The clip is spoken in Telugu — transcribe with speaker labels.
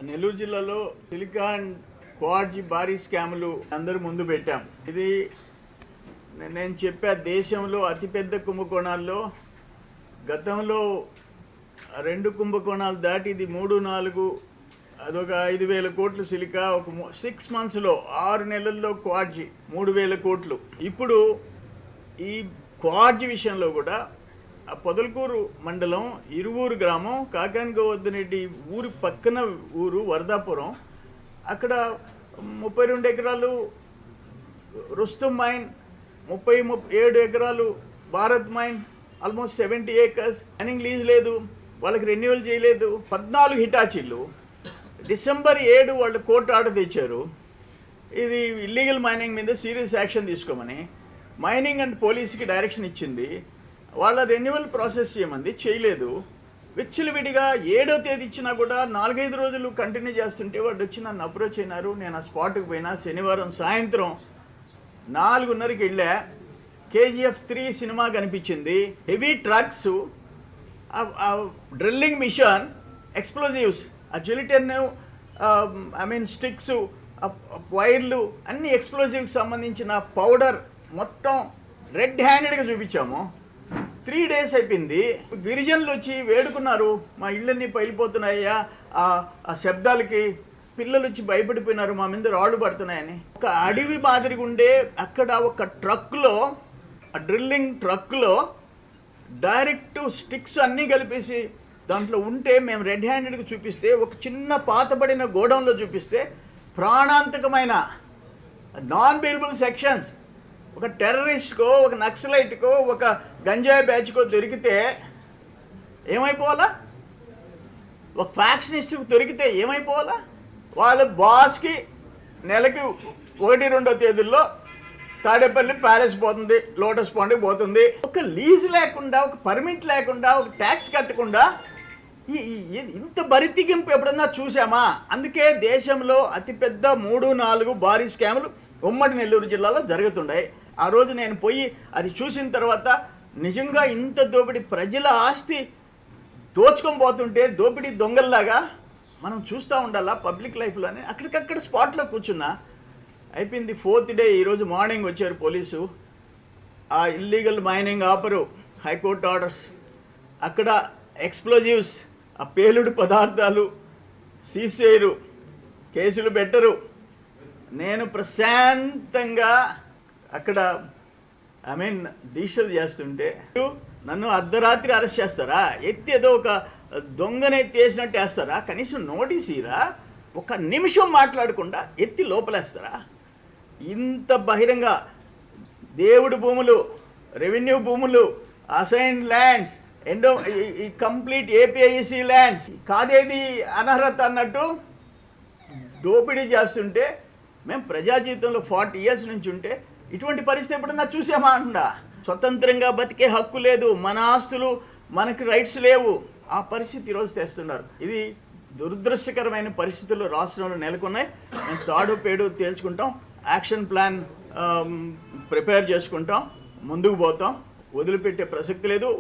Speaker 1: నెల్లూరు జిల్లాలో సిలికాన్ క్వార్జ్ భారీ స్కాములు అందరూ ముందు పెట్టాం. ఇది నేను చెప్పా, దేశంలో అతిపెద్ద కుంభకోణాల్లో గతంలో 2 కుంభకోణాలు దాటి ఇది 3-4, అదొక 5,000 కోట్లు సిలికా, ఒక 6 మంత్స్లో 6 నెలల్లో క్వార్జ్ 3,000 కోట్లు. ఇప్పుడు ఈ క్వార్జ్ విషయంలో కూడా ఆ పొదలకూరు మండలం ఇరువూరు గ్రామం కాకానిగోవర్ధనరెడ్డి ఊరి పక్కన ఊరు వరదాపురం, అక్కడ 32 ఎకరాలు రుస్తుం మైన్, 37 ఎకరాలు Bharat mine, almost 70 acres mining lease లేదు, వాళ్ళకి రెన్యువల్ చేయలేదు. 14 హిటాచీలు. డిసెంబర్ 7 వాళ్ళు కోర్టు ఆర్డర్ తెచ్చారు, ఇది ఇల్లీగల్ మైనింగ్ మీద సీరియస్ యాక్షన్ తీసుకోమని. మైనింగ్ అండ్ పోలీస్కి డైరెక్షన్ ఇచ్చింది, వాళ్ళ రెన్యువల్ ప్రాసెస్ చేయమంది, చేయలేదు. విచ్చలవిడిగా 7వ తేదీ ఇచ్చినా కూడా 4-5 రోజులు కంటిన్యూ చేస్తుంటే వాడు వచ్చి నన్ను అప్రోచ్ అయినారు. నేను ఆ స్పాట్కి పోయినా. శనివారం సాయంత్రం 4:30కి వెళ్ళా. KGF 3 సినిమా కనిపించింది. Heavy trucks, drilling machine, explosives, ఆ జిలిటన్ స్టిక్స్, వైర్లు, అన్ని ఎక్స్ప్లోజివ్కి సంబంధించిన పౌడర్ మొత్తం రెడ్ హ్యాండెడ్గా చూపించాము. 3 days అయిపోయింది. గిరిజనులు వచ్చి వేడుకున్నారు, మా ఇళ్ళన్నీ పైలిపోతున్నాయ్యా, ఆ శబ్దాలకి పిల్లలు వచ్చి భయపడిపోయినారు, మా మీద రాళ్ళు పడుతున్నాయని. ఒక అడవి మాదిరిగా ఉండే అక్కడ ఒక ట్రక్లో, ఆ డ్రిల్లింగ్ ట్రక్లో డైరెక్ట్ స్టిక్స్ అన్నీ కలిపేసి దాంట్లో ఉంటే మేము రెడ్ హ్యాండెడ్గా చూపిస్తే, ఒక చిన్న పాతబడిన గోడౌన్లో చూపిస్తే ప్రాణాంతకమైన నాన్ బెయిలబుల్ సెక్షన్స్ ఒక టెర్రరిస్ట్కో, ఒక నక్సలైట్కో, ఒక గంజాయి బ్యాచ్కో దొరికితే ఏమైపోవాలా? ఒక ఫ్యాక్షనిస్ట్కి దొరికితే ఏమైపోవాలా? వాళ్ళ బాస్కి నెలకి 1-2 తేదీల్లో తాడేపల్లి ప్యాలెస్ పోతుంది, లోటస్ పాండ్కి పోతుంది. ఒక లీజ్ లేకుండా, ఒక పర్మిట్ లేకుండా, ఒక ట్యాక్స్ కట్టకుండా ఇంత బరితిగింపు ఎప్పుడన్నా చూసామా? అందుకే దేశంలో అతిపెద్ద 3-4 భారీ స్కాములు ఉమ్మడి నెల్లూరు జిల్లాలో జరుగుతున్నాయి. ఆ రోజు నేను పోయి అది చూసిన తర్వాత నిజంగా ఇంత దోపిడీ, ప్రజల ఆస్తి దోచుకొని పోతుంటే దోపిడీ దొంగల్లాగా మనం చూస్తూ ఉండాలా పబ్లిక్ లైఫ్లోనే. అక్కడికక్కడ స్పాట్లో కూర్చున్నా. అయిపోయింది 4th డే. ఈరోజు మార్నింగ్ వచ్చారు పోలీసు. ఆ ఇల్లీగల్ మైనింగ్ ఆపరు, హైకోర్టు ఆర్డర్స్. అక్కడ ఎక్స్ప్లోజివ్స్, ఆ పేలుడు పదార్థాలు సీజ్ చేయరు, కేసులు పెట్టరు. నేను ప్రశాంతంగా అక్కడ దీక్షలు చేస్తుంటే నన్ను అర్ధరాత్రి అరెస్ట్ చేస్తారా? ఎత్తి ఏదో ఒక దొంగని ఎత్తేసినట్టు వేస్తారా? కనీసం నోటీస్ ఇరా? ఒక నిమిషం మాట్లాడకుండా ఎత్తి లోపలేస్తారా? ఇంత బహిరంగ దేవుడి భూములు, రెవెన్యూ భూములు, అసైన్డ్ ల్యాండ్స్, ఈ కంప్లీట్ APIC ల్యాండ్స్, కాదేది అనర్హత అన్నట్టు దోపిడీ చేస్తుంటే, మేము ప్రజా జీవితంలో 40 years నుంచి ఉంటే ఇటువంటి పరిస్థితి ఎప్పుడన్నా చూసామా? అంటున్నా. స్వతంత్రంగా బతికే హక్కు లేదు, మన ఆస్తులు మనకి రైట్స్ లేవు. ఆ పరిస్థితి ఈరోజు తెస్తున్నారు. ఇది దురదృష్టకరమైన పరిస్థితులు రాష్ట్రంలో నెలకొన్నాయి. మేము తాడు పేడు తేల్చుకుంటాం, యాక్షన్ ప్లాన్ ప్రిపేర్ చేసుకుంటాం, ముందుకు పోతాం, వదిలిపెట్టే ప్రసక్తి లేదు.